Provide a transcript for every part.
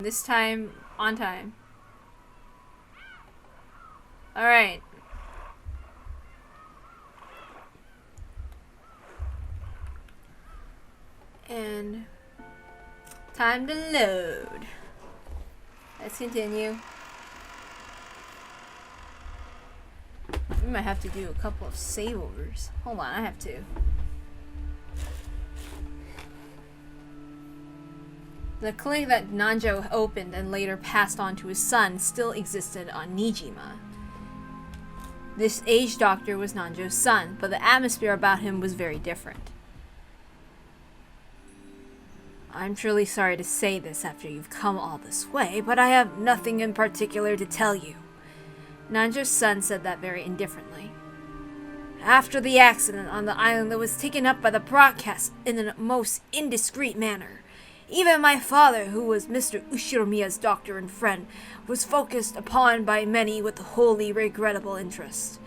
This time, on time. Alright. And time to load. Let's continue. We might have to do a couple of save overs. Hold on, I have to. The clinic that Nanjo opened and later passed on to his son still existed on Nijima. This aged doctor was Nanjo's son, but the atmosphere about him was very different. I'm truly sorry to say this after you've come all this way, but I have nothing in particular to tell you. Nanjo's son said that very indifferently. After the accident on the island that was taken up by the broadcast in the most indiscreet manner, even my father, who was Mr. Ushiromiya's doctor and friend, was focused upon by many with wholly regrettable interest.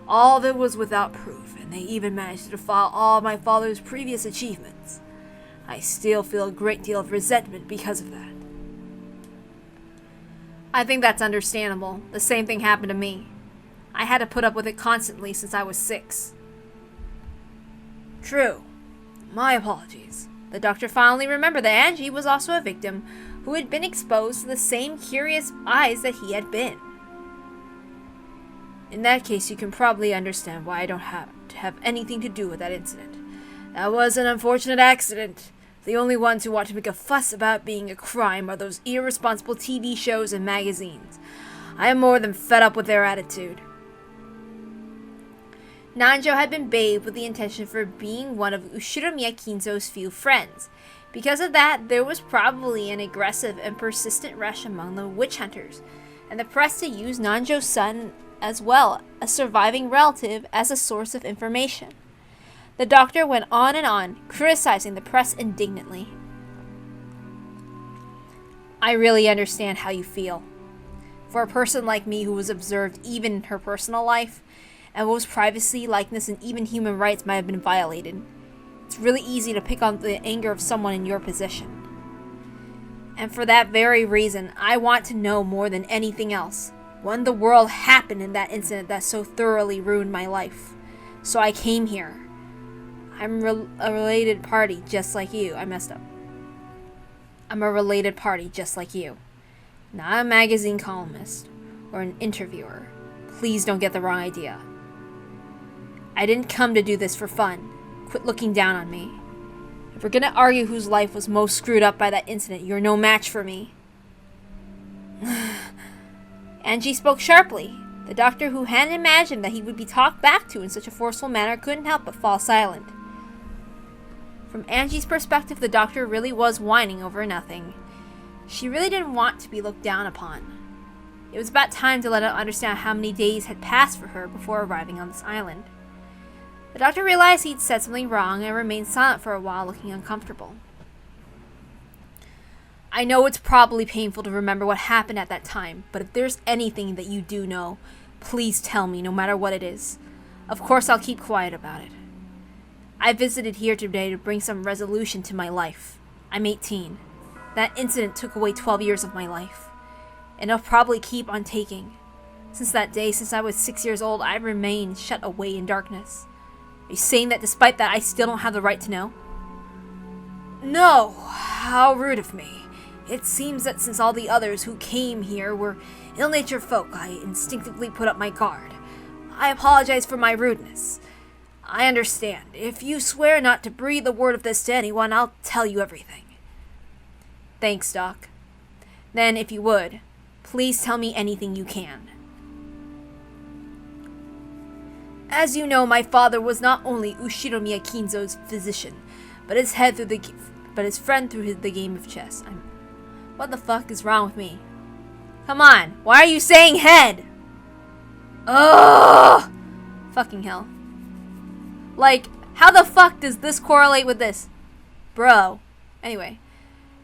All of it was without proof, and they even managed to defile all my father's previous achievements. I still feel a great deal of resentment because of that. I think that's understandable. The same thing happened to me. I had to put up with it constantly since I was 6. True. My apologies. The doctor finally remembered that Angie was also a victim who had been exposed to the same curious eyes that he had been. In that case, you can probably understand why I don't have to have anything to do with that incident. That was an unfortunate accident. The only ones who want to make a fuss about being a crime are those irresponsible TV shows and magazines. I am more than fed up with their attitude. Nanjo had been bathed with the intention for being one of Ushiromiya Kinzo's few friends. Because of that, there was probably an aggressive and persistent rush among the witch hunters, and the press to use Nanjo's son as well, a surviving relative, as a source of information. The doctor went on, criticizing the press indignantly. I really understand how you feel. For a person like me who was observed even in her personal life, and whose privacy, likeness, and even human rights might have been violated, it's really easy to pick on the anger of someone in your position. And for that very reason, I want to know more than anything else what in the world happened in that incident that so thoroughly ruined my life. So I came here. I'm a related party just like you. I messed up. I'm a related party just like you. Not a magazine columnist or an interviewer. Please don't get the wrong idea. I didn't come to do this for fun. Quit looking down on me. If we're gonna argue whose life was most screwed up by that incident, you're no match for me. Angie spoke sharply. The doctor, who hadn't imagined that he would be talked back to in such a forceful manner, couldn't help but fall silent. From Angie's perspective, the doctor really was whining over nothing. She really didn't want to be looked down upon. It was about time to let her understand how many days had passed for her before arriving on this island. The doctor realized he'd said something wrong and remained silent for a while, looking uncomfortable. I know it's probably painful to remember what happened at that time, but if there's anything that you do know, please tell me, no matter what it is. Of course I'll keep quiet about it. I visited here today to bring some resolution to my life. I'm 18. That incident took away 12 years of my life, and I'll probably keep on taking. Since that day, since I was 6 years old, I've remained shut away in darkness. Are you saying that despite that I still don't have the right to know? No! How rude of me. It seems that since all the others who came here were ill-natured folk, I instinctively put up my guard. I apologize for my rudeness. I understand. If you swear not to breathe a word of this to anyone, I'll tell you everything. Thanks, Doc. Then, if you would, please tell me anything you can. As you know, my father was not only Ushiromiya Kinzo's physician, but his friend through the game of chess. What the fuck is wrong with me? Come on, why are you saying head? Ugh! Fucking hell. Like, how the fuck does this correlate with this? Bro. Anyway.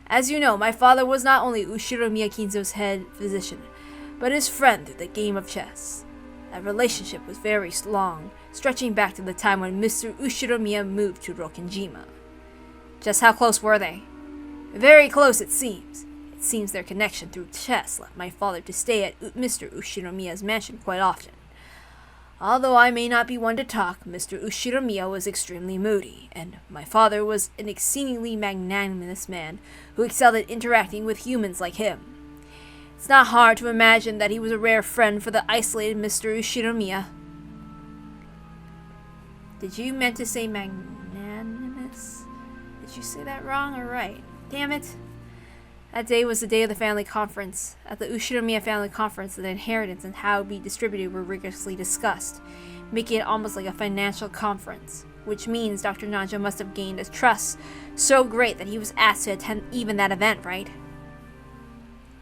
As you know, my father was not only Ushiromiya Kinzo's head physician, but his friend through the game of chess. That relationship was very long, stretching back to the time when Mr. Ushiromiya moved to Rokkenjima. Just how close were they? Very close, it seems. It It seems their connection through chess led my father to stay at Mr. Ushinomiya's mansion quite often. Although I may not be one to talk, Mr. Ushinomiya was extremely moody, and my father was an exceedingly magnanimous man who excelled at interacting with humans like him. It's not hard to imagine that he was a rare friend for the isolated Mr. Ushinomiya. Did you meant to say magnanimous? Did you say that wrong or right? Damn it. That day was the day of the family conference. At the Ushinomiya family conference, the inheritance and how it would be distributed were rigorously discussed, making it almost like a financial conference, which means Dr. Nanjo must have gained a trust so great that he was asked to attend even that event, right?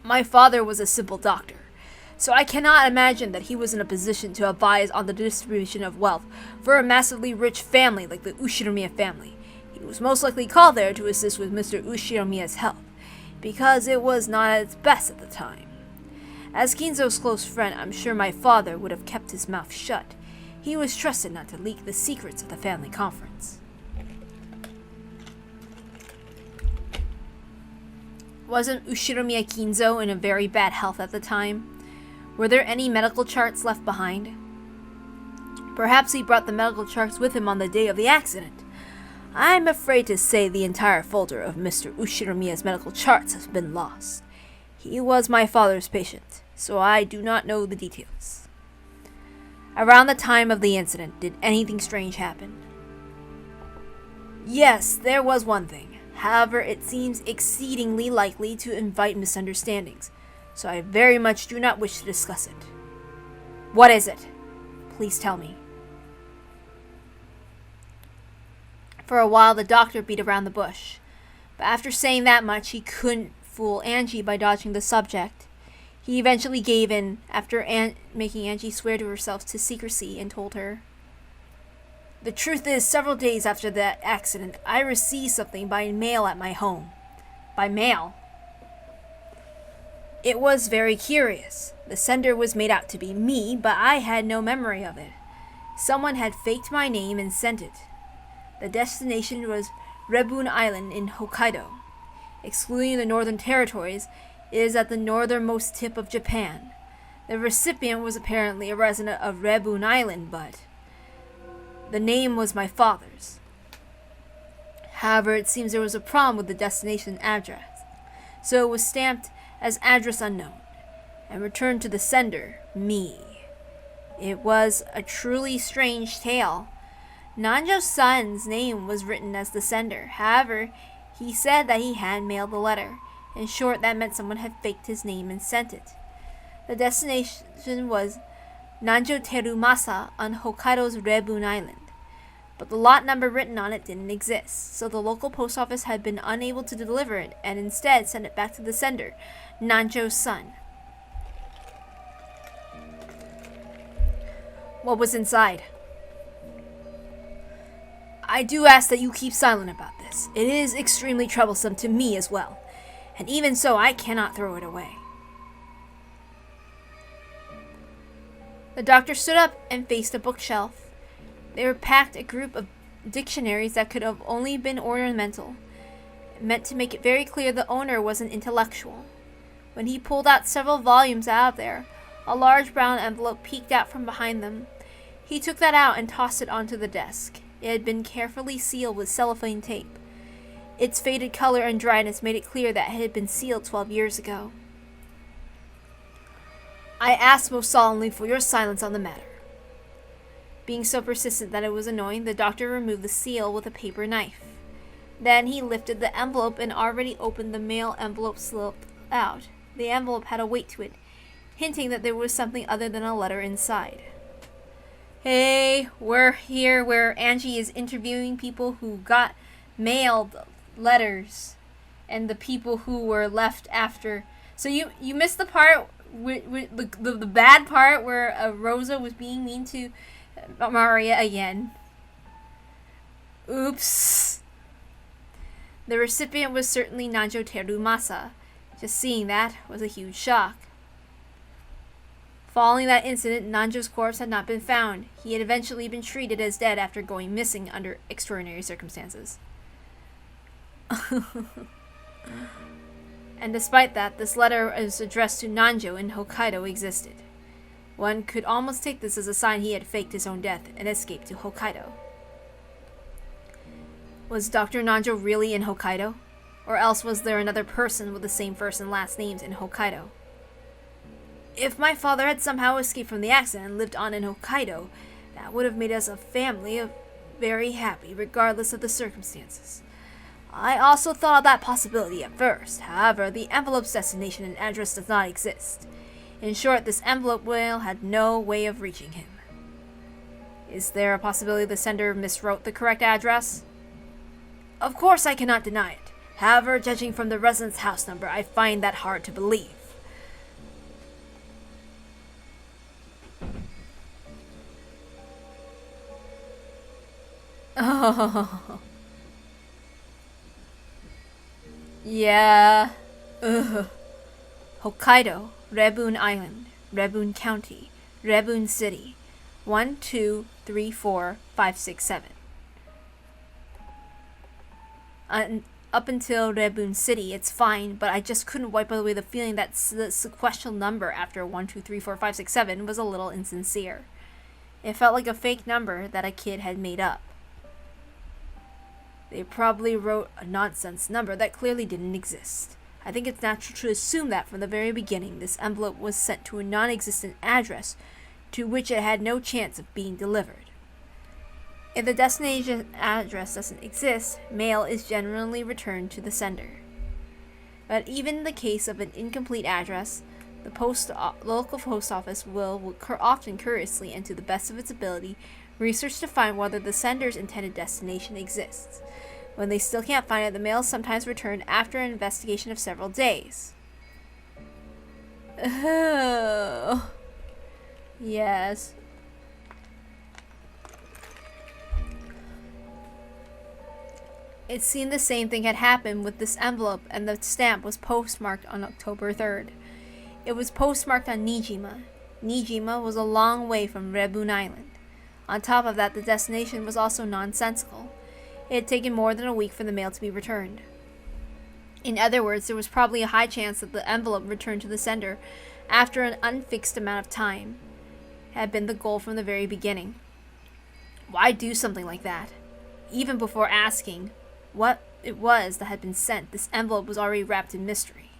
My father was a simple doctor, so I cannot imagine that he was in a position to advise on the distribution of wealth for a massively rich family like the Ushinomiya family. He was most likely called there to assist with Mr. Ushinomiya's health, because it was not at its best at the time. As Kinzo's close friend, I'm sure my father would have kept his mouth shut. He was trusted not to leak the secrets of the family conference. Wasn't Ushinomiya Kinzo in a very bad health at the time? Were there any medical charts left behind? Perhaps he brought the medical charts with him on the day of the accident. I'm afraid to say the entire folder of Mr. Ushinomiya's medical charts has been lost. He was my father's patient, so I do not know the details. Around the time of the incident, did anything strange happen? Yes, there was one thing. However, it seems exceedingly likely to invite misunderstandings, so I very much do not wish to discuss it. What is it? Please tell me. For a while, the doctor beat around the bush, but after saying that much, he couldn't fool Angie by dodging the subject. He eventually gave in after making Angie swear to herself to secrecy and told her, "The truth is, several days after that accident, I received something by mail at my home." By mail? It was very curious. The sender was made out to be me, but I had no memory of it. Someone had faked my name and sent it. The destination was Rebun Island in Hokkaido. Excluding the northern territories, it is at the northernmost tip of Japan. The recipient was apparently a resident of Rebun Island, but the name was my father's. However, it seems there was a problem with the destination address, so it was stamped as address unknown, and returned to the sender, me. It was a truly strange tale. Nanjo's son's name was written as the sender. However, he said that he had mailed the letter. In short, that meant someone had faked his name and sent it. The destination was Nanjo Terumasa on Hokkaido's Rebun Island, but the lot number written on it didn't exist, so the local post office had been unable to deliver it and instead sent it back to the sender, Nanjo's son. What was inside? I do ask that you keep silent about this. It is extremely troublesome to me as well, and even so, I cannot throw it away. The doctor stood up and faced a bookshelf. They were packed a group of dictionaries that could have only been ornamental, meant to make it very clear the owner was an intellectual. When he pulled out several volumes out of there, a large brown envelope peeked out from behind them. He took that out and tossed it onto the desk. It had been carefully sealed with cellophane tape. Its faded color and dryness made it clear that it had been sealed 12 years ago. I ask most solemnly for your silence on the matter. Being so persistent that it was annoying, the doctor removed the seal with a paper knife. Then he lifted the envelope and already opened the mail envelope slip out. The envelope had a weight to it, hinting that there was something other than a letter inside. Hey, we're here where Angie is interviewing people who got mailed letters and the people who were left after. So you missed the part, with the bad part where Rosa was being mean to Maria again. Oops. The recipient was certainly Nanjo Terumasa. Just seeing that was a huge shock. Following that incident, Nanjo's corpse had not been found. He had eventually been treated as dead after going missing under extraordinary circumstances. And despite that, this letter is addressed to Nanjo in Hokkaido existed. One could almost take this as a sign he had faked his own death and escaped to Hokkaido. Was Dr. Nanjo really in Hokkaido? Or else was there another person with the same first and last names in Hokkaido? If my father had somehow escaped from the accident and lived on in Hokkaido, that would have made us a family of very happy, regardless of the circumstances. I also thought of that possibility at first. However, the envelope's destination and address does not exist. In short, this envelope whale had no way of reaching him. Is there a possibility the sender miswrote the correct address? Of course, I cannot deny it. However, judging from the residence house number, I find that hard to believe. Oh. Yeah. Ugh. Hokkaido, Rebun Island, Rebun County, Rebun City. 1, 2, 3, 4, 5, 6, 7. Up until Rebun City, it's fine, but I just couldn't wipe away the feeling that the sequential number after 1, 2, 3, 4, 5, 6, 7 was a little insincere. It felt like a fake number that a kid had made up. They probably wrote a nonsense number that clearly didn't exist. I think it's natural to assume that from the very beginning, this envelope was sent to a non-existent address to which it had no chance of being delivered. If the destination address doesn't exist, mail is generally returned to the sender. But even in the case of an incomplete address, the local post office will often curiously and to the best of its ability research to find whether the sender's intended destination exists. When they still can't find it, the mail is sometimes returned after an investigation of several days. Oh. Yes. It seemed the same thing had happened with this envelope, and the stamp was postmarked on October 3rd. It was postmarked on Nijima. Nijima was a long way from Rebun Island. On top of that, the destination was also nonsensical. It had taken more than a week for the mail to be returned. In other words, there was probably a high chance that the envelope returned to the sender after an unfixed amount of time had been the goal from the very beginning. Why do something like that? Even before asking what it was that had been sent, this envelope was already wrapped in mystery.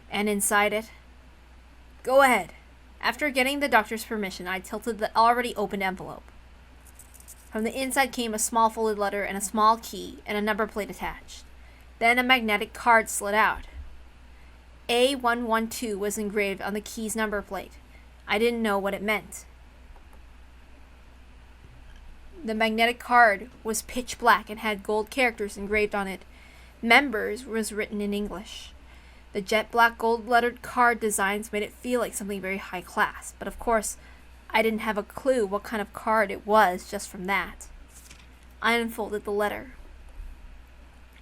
And inside it? Go ahead. After getting the doctor's permission, I tilted the already opened envelope. From the inside came a small folded letter and a small key and a number plate attached. Then a magnetic card slid out. A112 was engraved on the key's number plate. I didn't know what it meant. The magnetic card was pitch black and had gold characters engraved on it. Members was written in English. The jet black gold lettered card designs made it feel like something very high class, but of course, I didn't have a clue what kind of card it was just from that. I unfolded the letter.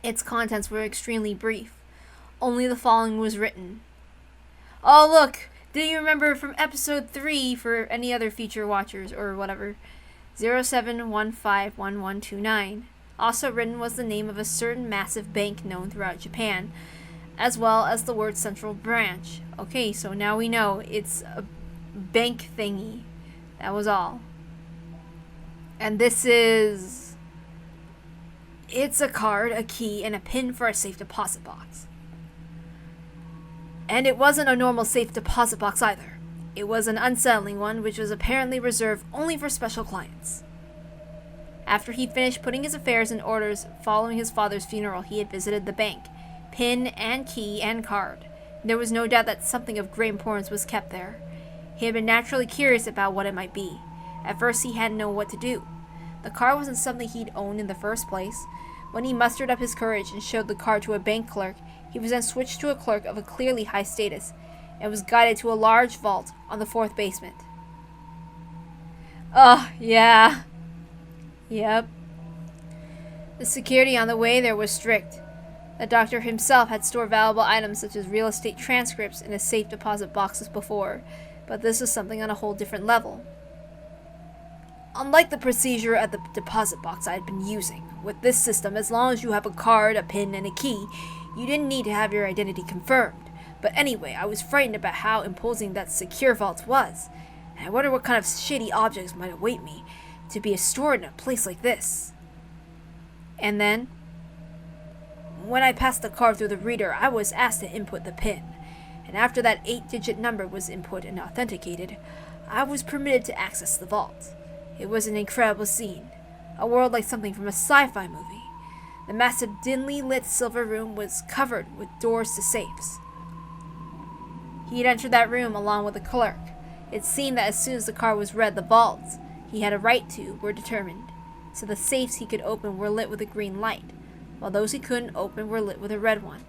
Its contents were extremely brief. Only the following was written. Oh look! Do you remember from episode 3 for any other future watchers or whatever? 07151129. Also written was the name of a certain massive bank known throughout Japan, as well as the word central branch. Okay, so now we know it's a bank thingy. That was all. And this is... It's a card, a key, and a pin for a safe deposit box. And it wasn't a normal safe deposit box either. It was an unsettling one, which was apparently reserved only for special clients. After he finished putting his affairs in order following his father's funeral, he had visited the bank. Pin and key and card. There was no doubt that something of great importance was kept there. He had been naturally curious about what it might be. At first he hadn't known what to do. The card wasn't something he'd owned in the first place. When he mustered up his courage and showed the card to a bank clerk, he was then switched to a clerk of a clearly high status, and was guided to a large vault on the 4th basement. Oh, yeah. Yep. The security on the way there was strict. The doctor himself had stored valuable items such as real estate transcripts in his safe deposit boxes before, but this was something on a whole different level. Unlike the procedure at the deposit box I had been using, With this system, as long as you have a card, a pin, and a key, you didn't need to have your identity confirmed. But anyway, I was frightened about how imposing that secure vault was. And I wonder what kind of shady objects might await me to be stored in a place like this. And then, when I passed the card through the reader, I was asked to input the PIN. And after that 8-digit number was input and authenticated, I was permitted to access the vault. It was an incredible scene. A world like something from a sci-fi movie. The massive dimly lit silver room was covered with doors to safes. He had entered that room along with the clerk. It seemed that as soon as the card was read, the vaults he had a right to were determined. So the safes he could open were lit with a green light, while those he couldn't open were lit with a red one.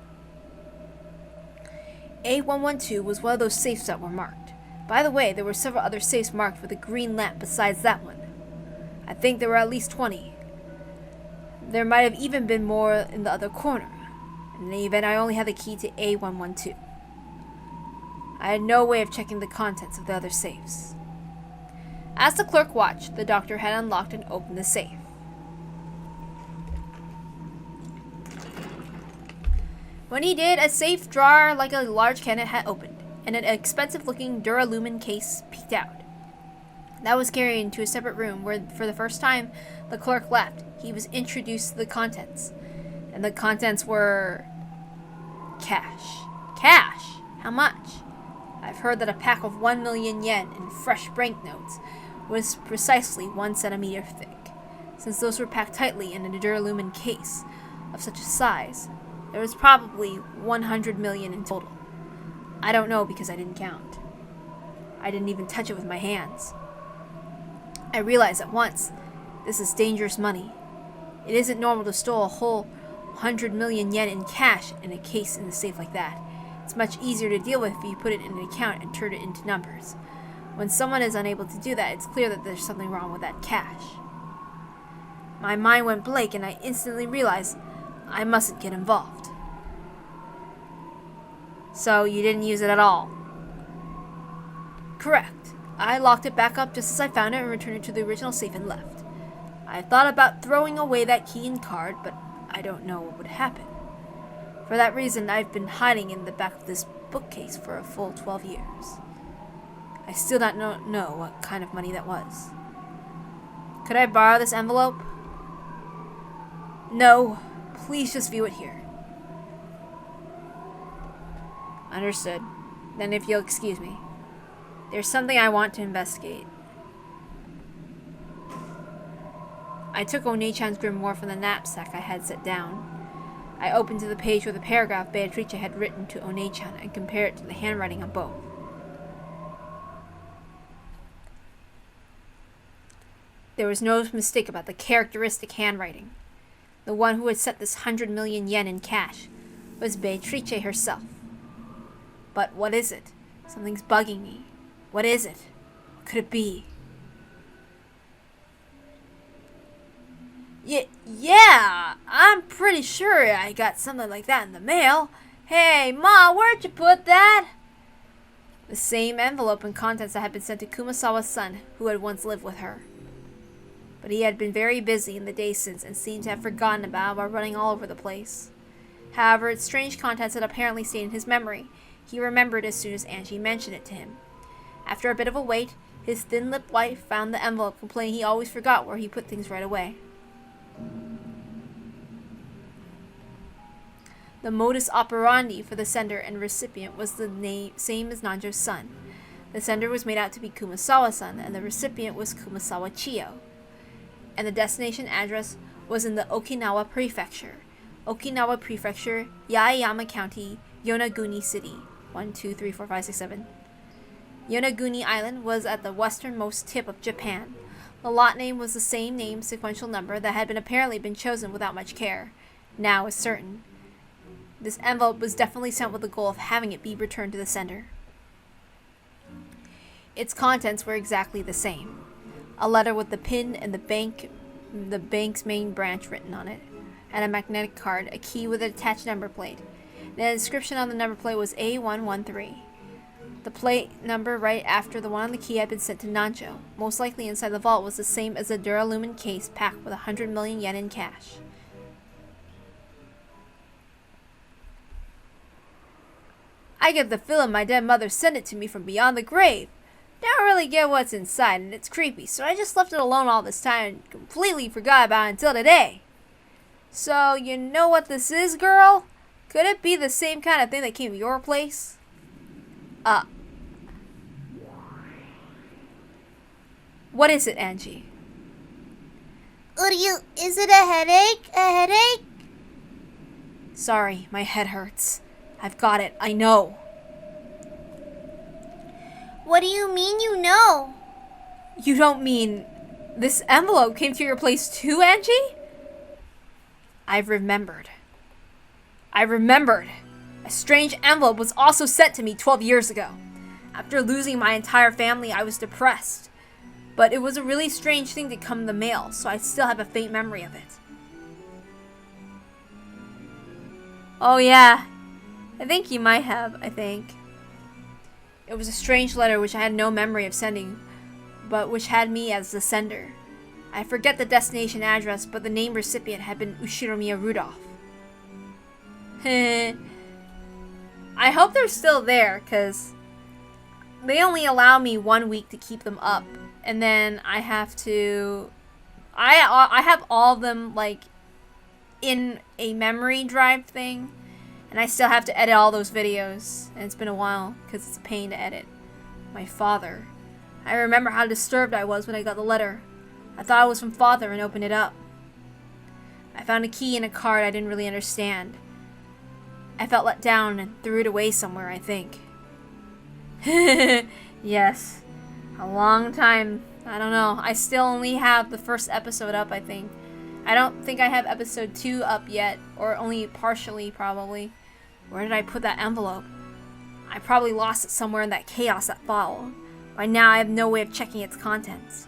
A112 was one of those safes that were marked. By the way, there were several other safes marked with a green lamp besides that one. I think there were at least 20. There might have even been more in the other corner. In any event, I only had the key to A112. I had no way of checking the contents of the other safes. As the clerk watched, the doctor had unlocked and opened the safe. When he did, a safe drawer like a large cannon had opened, and an expensive-looking duralumin case peeked out. That was carried into a separate room where, for the first time, the clerk left. He was introduced to the contents, and the contents were cash. Cash? How much? I've heard that a pack of 1 million yen in fresh banknotes was precisely 1 centimeter thick. Since those were packed tightly in a duralumin case of such a size, there was probably 100 million in total. I don't know because I didn't count. I didn't even touch it with my hands. I realized at once, this is dangerous money. It isn't normal to store a whole 100 million yen in cash in a case in a safe like that. It's much easier to deal with if you put it in an account and turn it into numbers. When someone is unable to do that, it's clear that there's something wrong with that cash. My mind went blank and I instantly realized I mustn't get involved. So you didn't use it at all? Correct. I locked it back up just as I found it and returned it to the original safe and left. I thought about throwing away that key and card, but I don't know what would happen. For that reason, I've been hiding in the back of this bookcase for a full 12 years. I still don't know what kind of money that was. Could I borrow this envelope? No. Please just view it here. Understood. Then if you'll excuse me. There's something I want to investigate. I took One-chan's grimoire from the knapsack I had set down. I opened to the page where the paragraph Beatrice had written to One-chan and compared it to the handwriting on both. There was no mistake about the characteristic handwriting. The one who had sent this 100 million yen in cash was Beatrice herself. But what is it? Something's bugging me. What is it? What could it be? Yeah, I'm pretty sure I got something like that in the mail. Hey, Ma, where'd you put that? The same envelope and contents that had been sent to Kumasawa's son, who had once lived with her. But he had been very busy in the days since and seemed to have forgotten about it while running all over the place. However, its strange contents had apparently stayed in his memory. He remembered as soon as Angie mentioned it to him. After a bit of a wait, his thin-lipped wife found the envelope, complaining he always forgot where he put things right away. The modus operandi for the sender and recipient was the same as Nanjo's son. The sender was made out to be Kumasawa-san, and the recipient was Kumasawa Chiyo. And the destination address was in the Okinawa Prefecture. Okinawa Prefecture, Yaeyama County, Yonaguni City. 1, 2, 3, 4, 5, 6, 7. Yonaguni Island was at the westernmost tip of Japan. The lot name was the same name sequential number that had apparently been chosen without much care. Now is certain. This envelope was definitely sent with the goal of having it be returned to the sender. Its contents were exactly the same. A letter with the PIN and the bank's main branch written on it, and a magnetic card, a key with an attached number plate. The inscription on the number plate was A113. The plate number right after the one on the key had been sent to Nancho. Most likely inside the vault was the same as the duralumin case packed with 100 million yen in cash. I get the feeling my dead mother sent it to me from beyond the grave. Don't really get what's inside, and it's creepy, so I just left it alone all this time and completely forgot about it until today. So, you know what this is, girl? Could it be the same kind of thing that came to your place? What is it, Angie? Uryu, is it a headache? A headache? Sorry, my head hurts. I've got it, I know. What do you mean you know? You don't mean this envelope came to your place too, Angie? I've remembered. A strange envelope was also sent to me 12 years ago. After losing my entire family, I was depressed. But it was a really strange thing to come in the mail, so I still have a faint memory of it. Oh yeah, I think you might have, It was a strange letter which I had no memory of sending, but which had me as the sender. I forget the destination address, but the name recipient had been Ushiromiya Rudolph. I hope they're still there, because they only allow me 1 week to keep them up, and then I have to... I have all of them, like, in a memory drive thing, and I still have to edit all those videos, and it's been a while, because it's a pain to edit. My father. I remember how disturbed I was when I got the letter. I thought it was from father and opened it up. I found a key and a card I didn't really understand. I felt let down and threw it away somewhere, I think. Yes. A long time. I don't know. I still only have the first episode up, I think. I don't think I have episode 2 up yet, or only partially, probably. Where did I put that envelope? I probably lost it somewhere in that chaos that followed. By now, I have no way of checking its contents.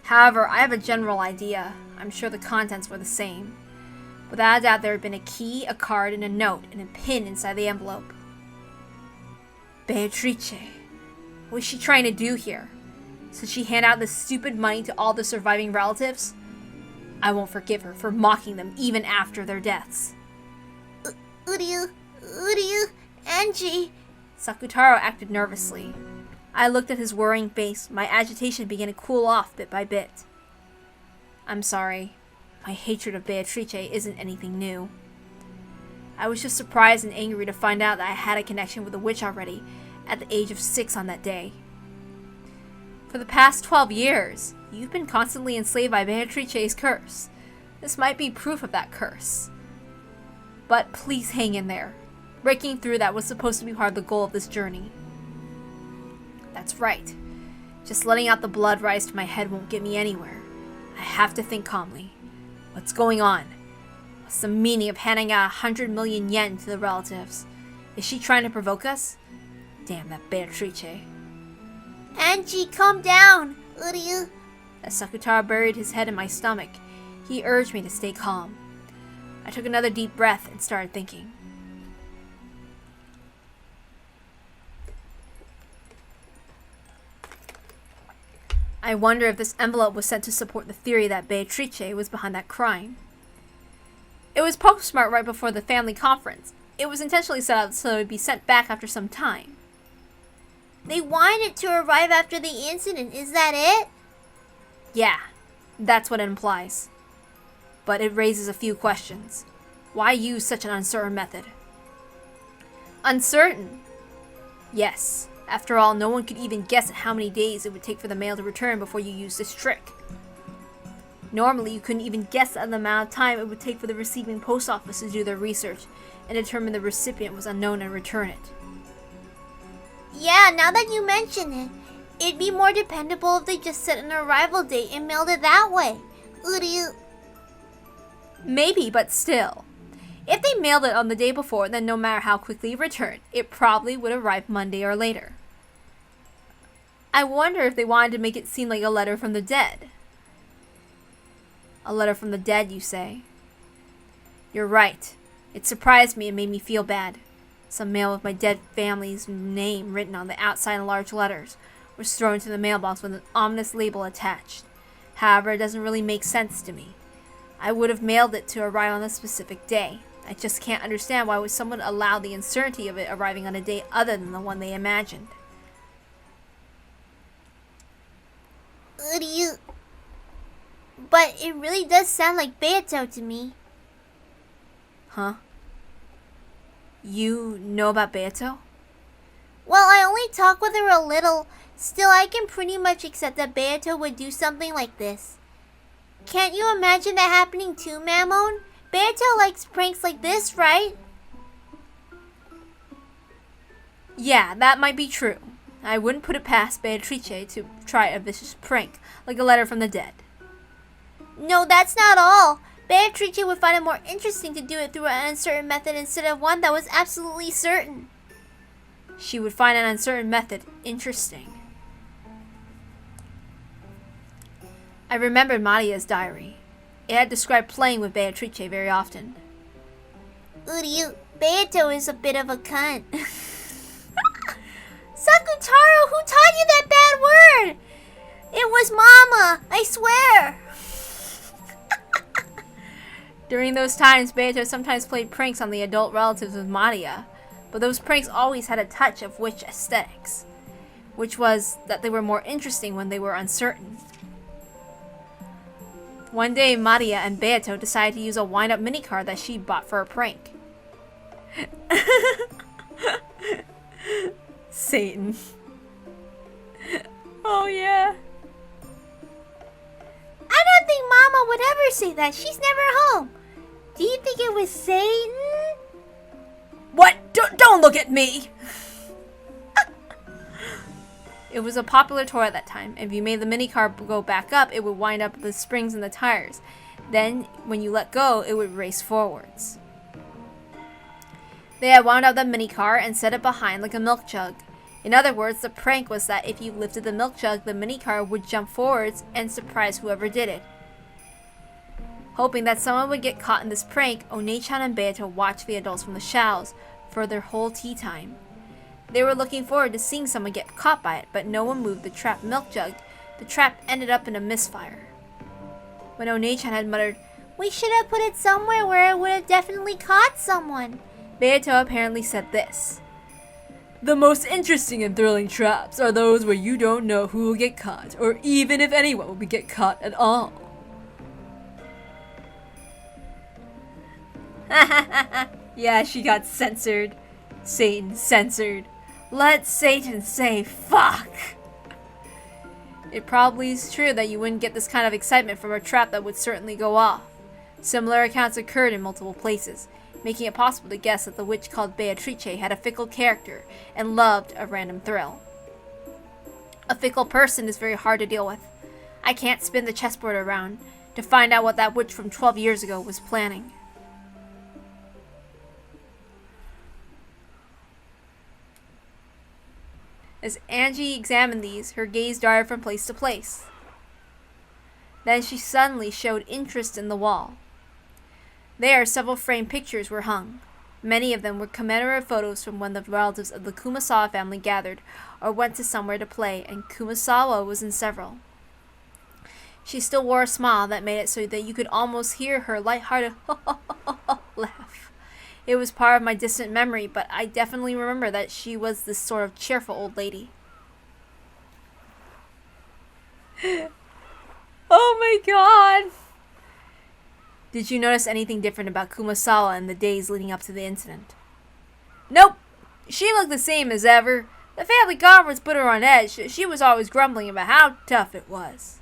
However, I have a general idea. I'm sure the contents were the same. Without a doubt, there had been a key, a card, and a note, and a pin inside the envelope. Beatrice. What is she trying to do here? Should she hand out this stupid money to all the surviving relatives? I won't forgive her for mocking them even after their deaths. Uryu, Angie. Sakutaro acted nervously. I looked at his worrying face. My agitation began to cool off bit by bit. I'm sorry. My hatred of Beatrice isn't anything new. I was just surprised and angry to find out that I had a connection with a witch already, at the age of 6 on that day. For the past 12 years, you've been constantly enslaved by Beatrice's curse. This might be proof of that curse. But please hang in there. Breaking through that was supposed to be part of the goal of this journey. That's right. Just letting out the blood rise to my head won't get me anywhere. I have to think calmly. What's going on? What's the meaning of handing out 100 million yen to the relatives? Is she trying to provoke us? Damn that Beatrice. Angie, calm down. Uryu. As Sakutaro buried his head in my stomach, he urged me to stay calm. I took another deep breath and started thinking. I wonder if this envelope was sent to support the theory that Beatrice was behind that crime. It was postmarked right before the family conference. It was intentionally set up so it would be sent back after some time. They wanted it to arrive after the incident, is that it? Yeah, that's what it implies. But it raises a few questions. Why use such an uncertain method? Uncertain? Yes. After all, no one could even guess at how many days it would take for the mail to return before you used this trick. Normally, you couldn't even guess at the amount of time it would take for the receiving post office to do their research and determine the recipient was unknown and return it. Yeah, now that you mention it, it'd be more dependable if they just set an arrival date and mailed it that way. Uryu. Maybe, but still. If they mailed it on the day before, then no matter how quickly it returned, it probably would arrive Monday or later. I wonder if they wanted to make it seem like a letter from the dead. A letter from the dead, you say? You're right. It surprised me and made me feel bad. Some mail with my dead family's name written on the outside in large letters was thrown into the mailbox with an ominous label attached. However, it doesn't really make sense to me. I would have mailed it to arrive on a specific day. I just can't understand why would someone allow the uncertainty of it arriving on a day other than the one they imagined. But it really does sound like Beato to me. Huh? You know about Beato? Well, I only talk with her a little. Still, I can pretty much accept that Beato would do something like this. Can't you imagine that happening too, Mammon? Beato likes pranks like this, right? Yeah, that might be true. I wouldn't put it past Beatrice to try a vicious prank, like a letter from the dead. No, that's not all. Beatrice would find it more interesting to do it through an uncertain method instead of one that was absolutely certain. She would find an uncertain method interesting. I remembered Maria's diary. It had described playing with Beatrice very often. Beato is a bit of a cunt. Sakutaro, who taught you that bad word? It was Mama, I swear. During those times, Beato sometimes played pranks on the adult relatives of Maria, but those pranks always had a touch of witch aesthetics, which was that they were more interesting when they were uncertain. One day, Maria and Beato decided to use a wind-up mini-car that she bought for a prank. Satan. Oh yeah. I don't think Mama would ever say that. She's never home. Do you think it was Satan? What? Don't look at me! It was a popular toy at that time. If you made the minicar go back up, it would wind up the springs in the tires. Then, when you let go, it would race forwards. They had wound up the minicar and set it behind like a milk jug. In other words, the prank was that if you lifted the milk jug, the minicar would jump forwards and surprise whoever did it. Hoping that someone would get caught in this prank, One-chan and Beato watched the adults from the shallows for their whole tea time. They were looking forward to seeing someone get caught by it, but no one moved the trapped milk jug. The trap ended up in a misfire. When One-chan had muttered, "We should have put it somewhere where it would have definitely caught someone," Beato apparently said this: "The most interesting and thrilling traps are those where you don't know who will get caught, or even if anyone will get caught at all." Yeah, she got censored. Satan censored. Let Satan say fuck. It probably is true that you wouldn't get this kind of excitement from a trap that would certainly go off. Similar accounts occurred in multiple places, making it possible to guess that the witch called Beatrice had a fickle character and loved a random thrill. A fickle person is very hard to deal with. I can't spin the chessboard around to find out what that witch from 12 years ago was planning. As Angie examined these, her gaze darted from place to place. Then she suddenly showed interest in the wall. There, several framed pictures were hung. Many of them were commemorative photos from when the relatives of the Kumasawa family gathered or went to somewhere to play, and Kumasawa was in several. She still wore a smile that made it so that you could almost hear her light-hearted laugh. It was part of my distant memory, but I definitely remember that she was this sort of cheerful old lady. Oh my god! Did you notice anything different about Kumasawa in the days leading up to the incident? Nope! She looked the same as ever. The family conference put her on edge. She was always grumbling about how tough it was.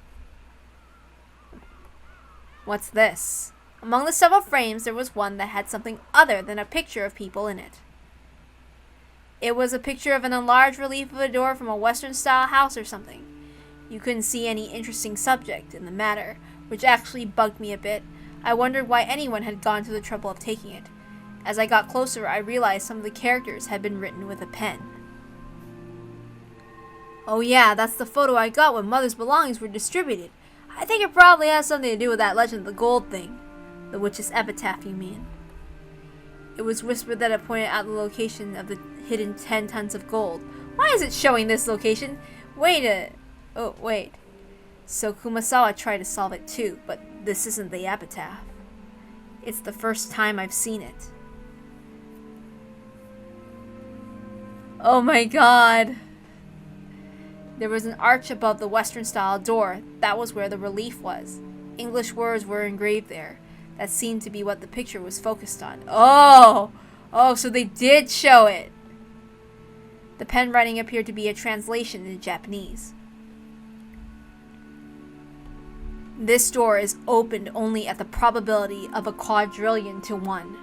What's this? Among the several frames, there was one that had something other than a picture of people in it. It was a picture of an enlarged relief of a door from a Western-style house or something. You couldn't see any interesting subject in the matter, which actually bugged me a bit. I wondered why anyone had gone to the trouble of taking it. As I got closer, I realized some of the characters had been written with a pen. Oh yeah, that's the photo I got when Mother's belongings were distributed. I think it probably has something to do with that Legend of the Gold thing. The witch's epitaph, you mean. It was whispered that it pointed out the location of the hidden 10 tons of gold. Why is it showing this location? Oh, wait. So Kumasawa tried to solve it too, but this isn't the epitaph. It's the first time I've seen it. Oh my god. There was an arch above the Western-style door. That was where the relief was. English words were engraved there. That seemed to be what the picture was focused on. Oh! Oh, so they did show it. The pen writing appeared to be a translation into Japanese. This door is opened only at the probability of a quadrillion to 1.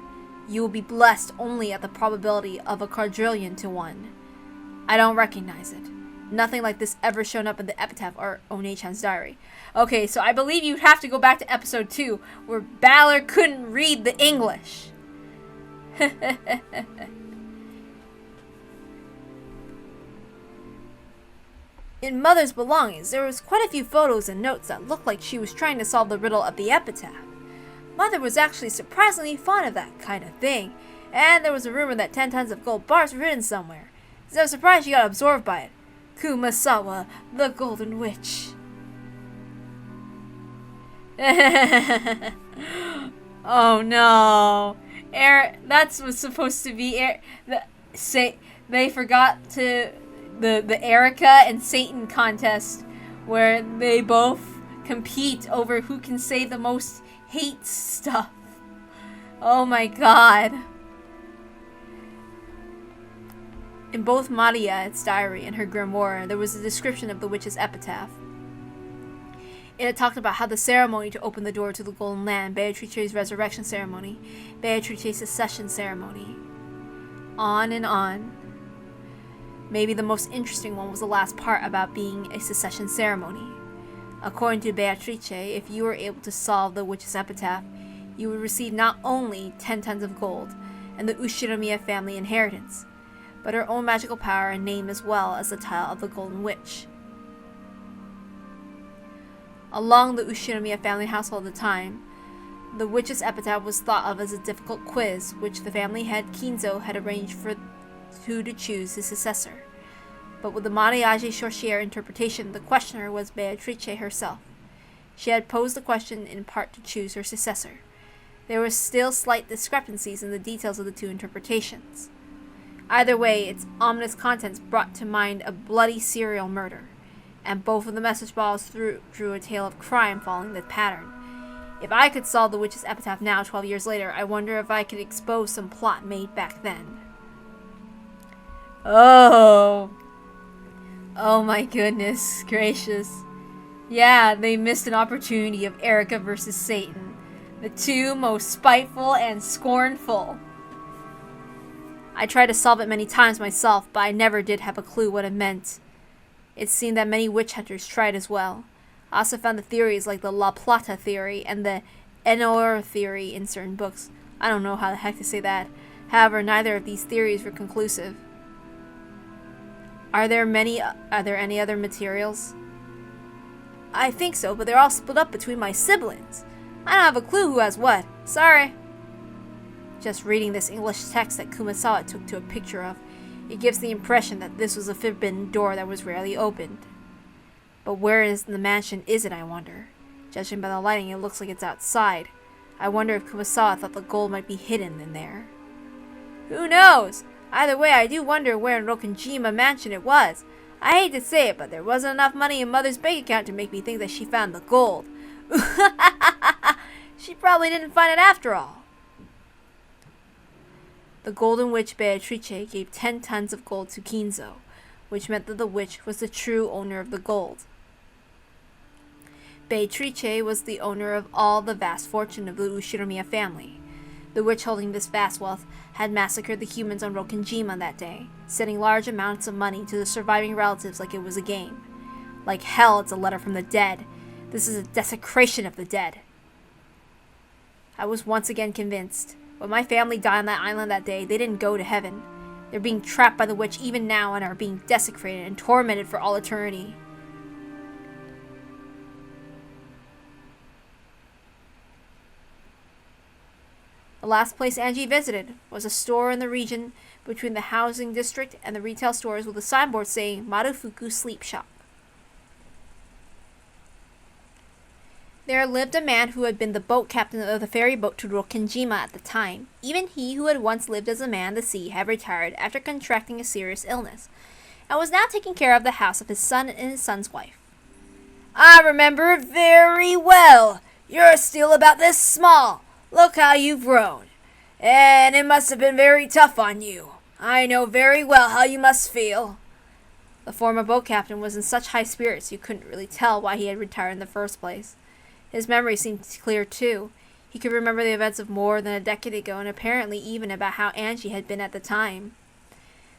You will be blessed only at the probability of a quadrillion to 1. I don't recognize it. Nothing like this ever shown up in the epitaph or One-chan's diary. Okay, so I believe you'd have to go back to episode 2, where Balor couldn't read the English. In Mother's belongings, there was quite a few photos and notes that looked like she was trying to solve the riddle of the epitaph. Mother was actually surprisingly fond of that kind of thing, and there was a rumor that 10 tons of gold bars were written somewhere, so I was surprised she got absorbed by it. Kumasawa, the Golden Witch. Oh no. That was supposed to be they forgot to the Erica and Satan contest, where they both compete over who can say the most hate stuff. Oh my god. In both Maria's diary and her grimoire, there was a description of the witch's epitaph. It had talked about how the ceremony to open the door to the Golden Land, Beatrice's resurrection ceremony, Beatrice's secession ceremony. On and on. Maybe the most interesting one was the last part about being a secession ceremony. According to Beatrice, if you were able to solve the witch's epitaph, you would receive not only 10 tons of gold and the Ushinomiya family inheritance, but her own magical power and name as well as the title of the Golden Witch. Along the Ushinomiya family household at the time, the witch's epitaph was thought of as a difficult quiz, which the family head Kinzo had arranged for who to choose his successor. But with the Mariage Sorciere interpretation, the questioner was Beatrice herself. She had posed the question in part to choose her successor. There were still slight discrepancies in the details of the two interpretations. Either way, its ominous contents brought to mind a bloody serial murder, and both of the message balls drew a tale of crime following the pattern. If I could solve the witch's epitaph now, 12 years later, I wonder if I could expose some plot made back then. Oh my goodness gracious. Yeah, they missed an opportunity of Erica versus Satan. The two most spiteful and scornful. I tried to solve it many times myself, but I never did have a clue what it meant. It seemed that many witch hunters tried as well. I also found the theories like the La Plata theory and the Enoir theory in certain books. I don't know how the heck to say that. However, neither of these theories were conclusive. Are there any other materials? I think so, but they're all split up between my siblings. I don't have a clue who has what. Sorry. Just reading this English text that Kumasawa took to a picture of, it gives the impression that this was a forbidden door that was rarely opened. But where in the mansion is it, I wonder? Judging by the lighting, it looks like it's outside. I wonder if Kumasawa thought the gold might be hidden in there. Who knows? Either way, I do wonder where in Rokkenjima Mansion it was. I hate to say it, but there wasn't enough money in Mother's bank account to make me think that she found the gold. She probably didn't find it after all. The Golden Witch Beatrice gave 10 tons of gold to Kinzo, which meant that the witch was the true owner of the gold. Beatrice was the owner of all the vast fortune of the Ushinomiya family. The witch holding this vast wealth had massacred the humans on Rokkenjima that day, sending large amounts of money to the surviving relatives like it was a game. Like hell, it's a letter from the dead. This is a desecration of the dead. I was once again convinced. When my family died on that island that day, they didn't go to heaven. They're being trapped by the witch even now and are being desecrated and tormented for all eternity. The last place Angie visited was a store in the region between the housing district and the retail stores with a signboard saying Marufuku Sleep Shop. There lived a man who had been the boat captain of the ferry boat to Rokkenjima at the time. Even he, who had once lived as a man of the sea, had retired after contracting a serious illness, and was now taking care of the house of his son and his son's wife. "I remember it very well. You're still about this small. Look how you've grown. And it must have been very tough on you. I know very well how you must feel." The former boat captain was in such high spirits you couldn't really tell why he had retired in the first place. His memory seemed clear, too. He could remember the events of more than a decade ago, and apparently even about how Angie had been at the time.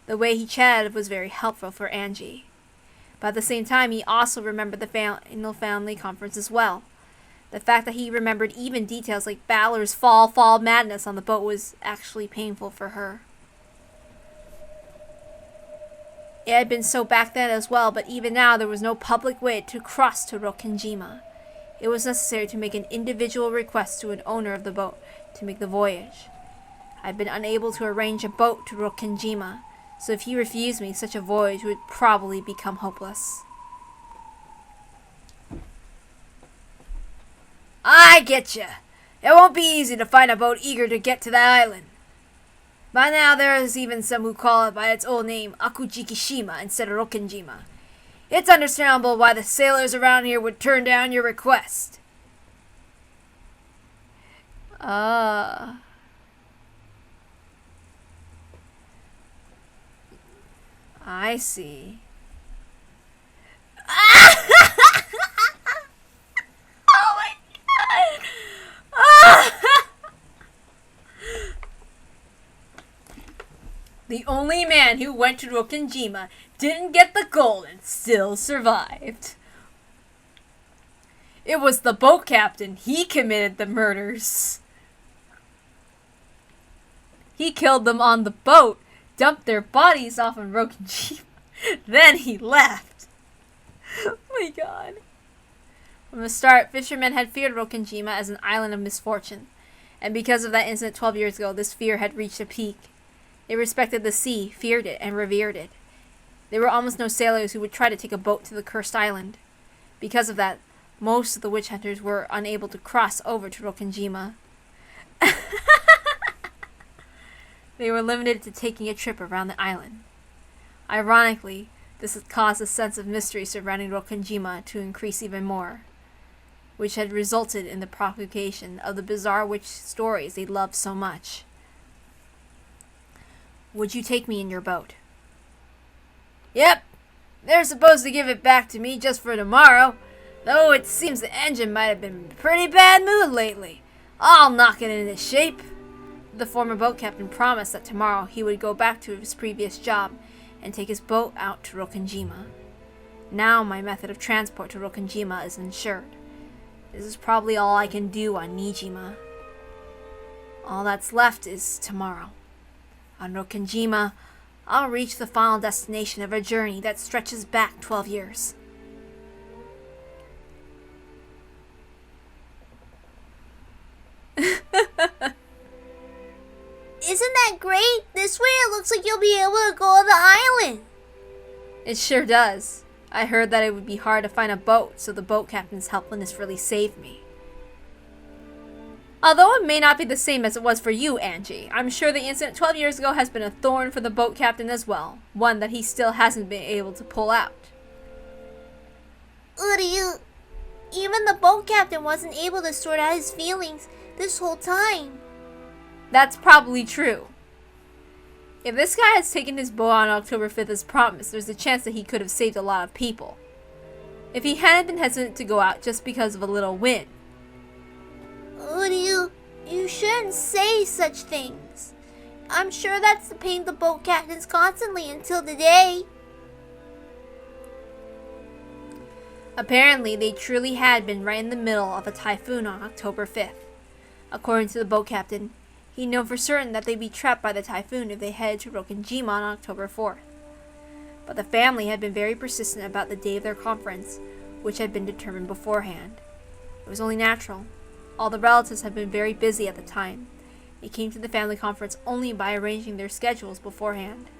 The way he chatted was very helpful for Angie. But at the same time, he also remembered the final family conference as well. The fact that he remembered even details like Balor's fall madness on the boat was actually painful for her. It had been so back then as well, but even now there was no public way to cross to Rokkenjima. It was necessary to make an individual request to an owner of the boat to make the voyage. I had been unable to arrange a boat to Rokkenjima, so if he refused me, such a voyage would probably become hopeless. "I get you. It won't be easy to find a boat eager to get to that island. By now there is even some who call it by its old name, Akujikishima, instead of Rokkenjima. It's understandable why the sailors around here would turn down your request." I see. Oh my god! The only man who went to Rokkenjima didn't get the gold and still survived. It was the boat captain. He committed the murders. He killed them on the boat, dumped their bodies off in Rokkenjima, then he left. Oh my god. From the start, fishermen had feared Rokkenjima as an island of misfortune, and because of that incident 12 years ago, this fear had reached a peak. They respected the sea, feared it, and revered it. There were almost no sailors who would try to take a boat to the cursed island. Because of that, most of the witch hunters were unable to cross over to Rokkenjima. They were limited to taking a trip around the island. Ironically, this had caused a sense of mystery surrounding Rokkenjima to increase even more, which had resulted in the propagation of the bizarre witch stories they loved so much. "Would you take me in your boat?" "Yep. They're supposed to give it back to me just for tomorrow, though it seems the engine might have been in a pretty bad mood lately. I'll knock it into shape." The former boat captain promised that tomorrow he would go back to his previous job and take his boat out to Rokkenjima. Now my method of transport to Rokkenjima is ensured. This is probably all I can do on Nijima. All that's left is tomorrow. On Rokkenjima, I'll reach the final destination of a journey that stretches back 12 years. Isn't that great? This way it looks like you'll be able to go on the island. It sure does. I heard that it would be hard to find a boat, so the boat captain's helpfulness really saved me. Although it may not be the same as it was for you, Angie, I'm sure the incident 12 years ago has been a thorn for the boat captain as well, one that he still hasn't been able to pull out. Uryu, even the boat captain wasn't able to sort out his feelings this whole time. That's probably true. If this guy has taken his boat on October 5th as promised, there's a chance that he could have saved a lot of people. If he hadn't been hesitant to go out just because of a little wind. Uryu, you shouldn't say such things. I'm sure that's the pain the boat captains constantly until today. Apparently, they truly had been right in the middle of a typhoon on October 5th. According to the boat captain, he knew for certain that they'd be trapped by the typhoon if they headed to Rokkenjima on October 4th. But the family had been very persistent about the day of their conference, which had been determined beforehand. It was only natural. All the relatives had been very busy at the time. They came to the family conference only by arranging their schedules beforehand.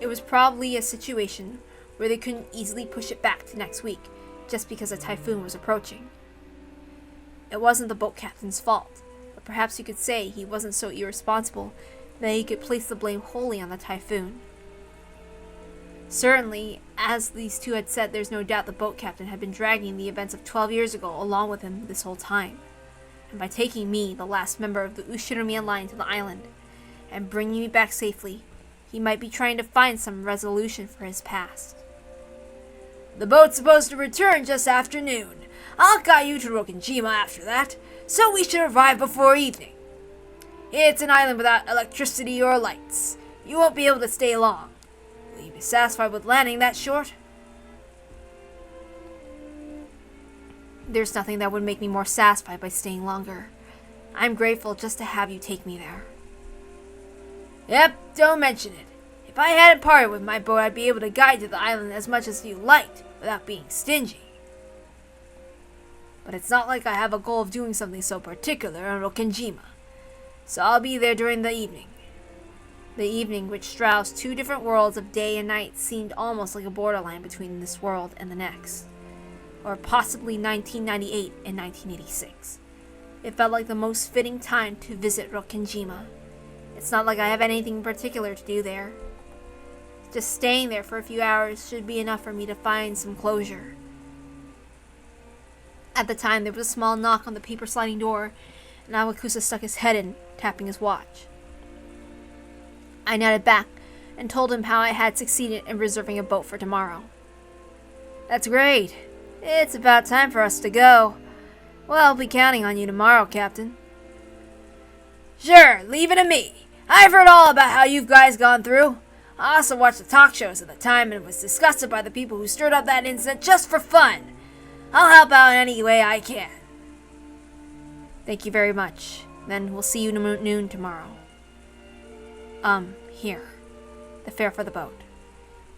It was probably a situation where they couldn't easily push it back to next week just because a typhoon was approaching. It wasn't the boat captain's fault, but perhaps you could say he wasn't so irresponsible that he could place the blame wholly on the typhoon. Certainly, as these two had said, there's no doubt the boat captain had been dragging the events of 12 years ago along with him this whole time. And by taking me, the last member of the Ushinomiya line, to the island, and bringing me back safely, he might be trying to find some resolution for his past. The boat's supposed to return just after noon. I'll guide you to Rokenjima after that, so we should arrive before evening. It's an island without electricity or lights. You won't be able to stay long. Will you be satisfied with landing that short? There's nothing that would make me more satisfied by staying longer. I'm grateful just to have you take me there. Yep, don't mention it. If I hadn't parted with my boat, I'd be able to guide you to the island as much as you liked, without being stingy. But it's not like I have a goal of doing something so particular on Rokenjima. So I'll be there during the evening. The evening, which straddles two different worlds of day and night, seemed almost like a borderline between this world and the next. Or possibly 1998 and 1986. It felt like the most fitting time to visit Rokenjima. It's not like I have anything particular to do there. Just staying there for a few hours should be enough for me to find some closure. At the time, there was a small knock on the paper sliding door, and Amakusa stuck his head in, tapping his watch. I nodded back and told him how I had succeeded in reserving a boat for tomorrow. That's great. It's about time for us to go. Well, I'll be counting on you tomorrow, Captain. Sure, leave it to me. I've heard all about how you guys gone through. I also watched the talk shows at the time and was disgusted by the people who stirred up that incident just for fun. I'll help out in any way I can. Thank you very much. Then we'll see you noon tomorrow. Here. The fare for the boat.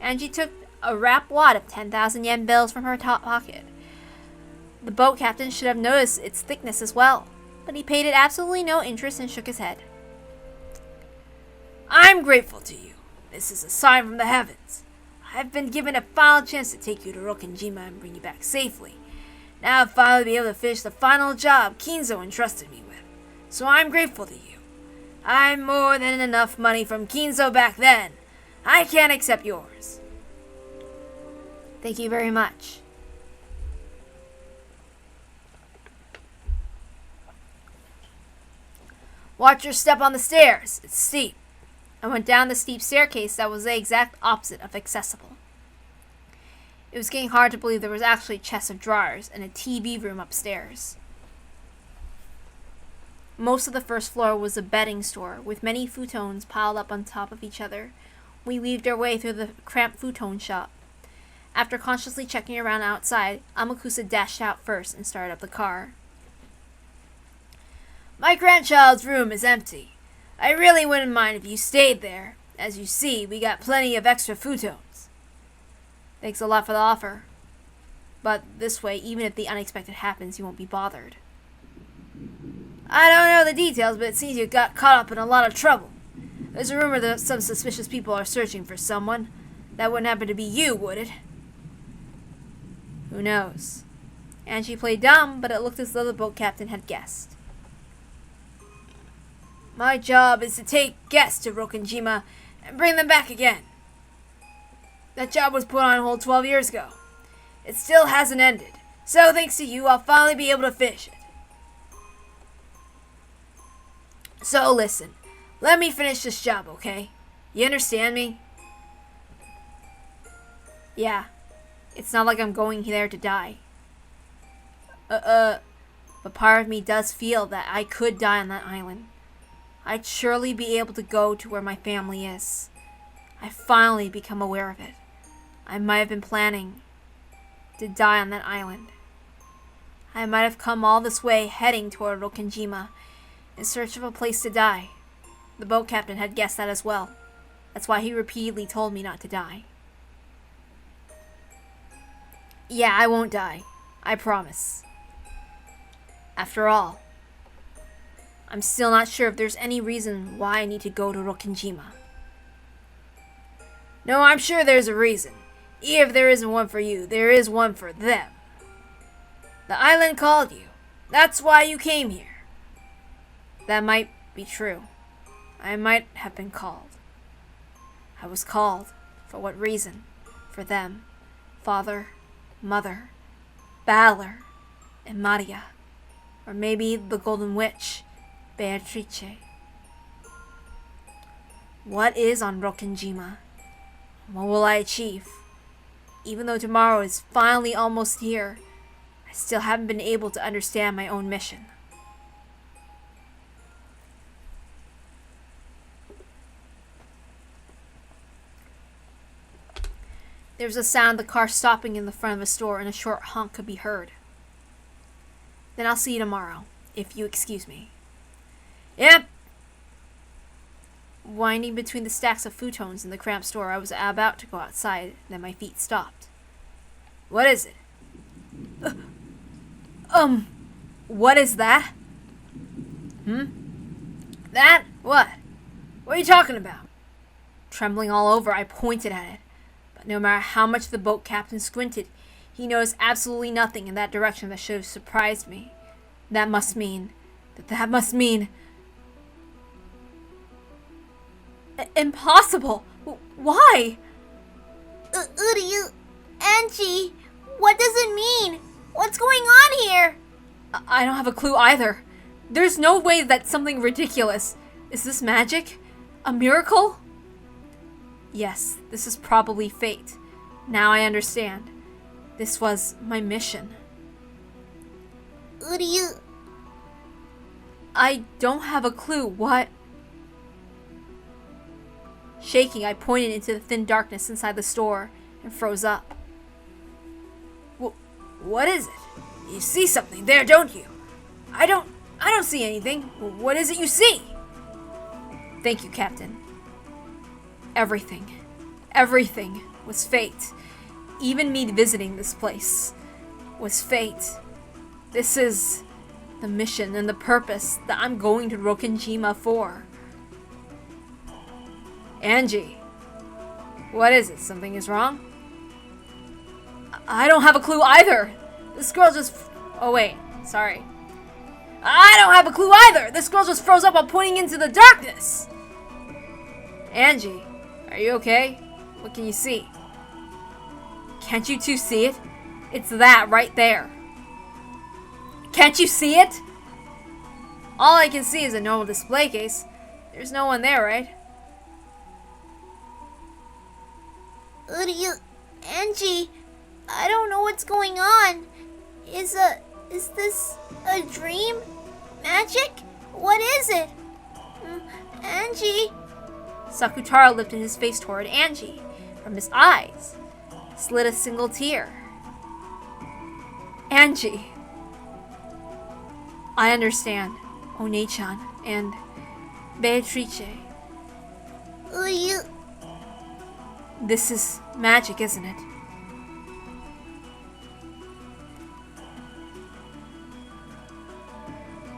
Angie took a wrap wad of 10,000 yen bills from her top pocket. The boat captain should have noticed its thickness as well, but he paid it absolutely no interest and shook his head. I'm grateful to you. This is a sign from the heavens. I've been given a final chance to take you to Rokenjima and bring you back safely. Now I'll finally be able to finish the final job Kinzo entrusted me with. So I'm grateful to you. I'm more than enough money from Kinzo back then. I can't accept yours. Thank you very much. Watch your step on the stairs. It's steep. I went down the steep staircase that was the exact opposite of accessible. It was getting hard to believe there was actually chests of drawers and a TV room upstairs. Most of the first floor was a bedding store, with many futons piled up on top of each other. We weaved our way through the cramped futon shop. After consciously checking around outside, Amakusa dashed out first and started up the car. My grandchild's room is empty. I really wouldn't mind if you stayed there. As you see, we got plenty of extra futons. Thanks a lot for the offer. But this way, even if the unexpected happens, you won't be bothered. I don't know the details, but it seems you got caught up in a lot of trouble. There's a rumor that some suspicious people are searching for someone. That wouldn't happen to be you, would it? Who knows? And she played dumb, but it looked as though the boat captain had guessed. My job is to take guests to Rokenjima and bring them back again. That job was put on hold 12 years ago. It still hasn't ended, so thanks to you, I'll finally be able to finish it. So listen, let me finish this job, okay? You understand me? Yeah. It's not like I'm going there to die. But part of me does feel that I could die on that island. I'd surely be able to go to where my family is. I've finally become aware of it. I might have been planning to die on that island. I might have come all this way heading toward Rokenjima in search of a place to die. The boat captain had guessed that as well. That's why he repeatedly told me not to die. Yeah, I won't die. I promise. After all, I'm still not sure if there's any reason why I need to go to Rokenjima. No, I'm sure there's a reason. Even if there isn't one for you, there is one for them. The island called you. That's why you came here. That might be true. I might have been called. I was called. For what reason? For them. Father, Mother, Balor, and Maria. Or maybe the Golden Witch, Beatrice. What is on Rokkenjima? What will I achieve? Even though tomorrow is finally almost here, I still haven't been able to understand my own mission. There was a sound of the car stopping in the front of a store, and a short honk could be heard. Then I'll see you tomorrow, if you excuse me. Yep. Winding between the stacks of futons in the cramped store, I was about to go outside, then my feet stopped. What is it? What is that? That? What? What are you talking about? Trembling all over, I pointed at it. But no matter how much the boat captain squinted, he noticed absolutely nothing in that direction that should have surprised me. That must mean... Impossible! Why? Uryu, Angie, what does it mean? What's going on here? I don't have a clue either. There's no way that's something ridiculous. Is this magic? A miracle? Yes, this is probably fate. Now I understand. This was my mission. Uryu... I don't have a clue. What? Shaking, I pointed into the thin darkness inside the store and froze up. What is it? You see something there, don't you? I don't see anything. What is it you see? Thank you, Captain. Everything was fate. Even me visiting this place was fate. This is the mission and the purpose that I'm going to Rokkenjima for. Angie, what is it? Something is wrong? I don't have a clue either. This girl just... Oh, wait. Sorry. I don't have a clue either. This girl just froze up while pointing into the darkness. Angie, are you okay? What can you see? Can't you two see it? It's that right there. Can't you see it? All I can see is a normal display case. There's no one there, right? Uryu, Angie, I don't know what's going on. Is this a dream? Magic? What is it? Angie? Sakutaro lifted his face toward Angie. From his eyes slid a single tear. Angie. I understand, One-chan and Beatrice. Uryu. This is magic, isn't it?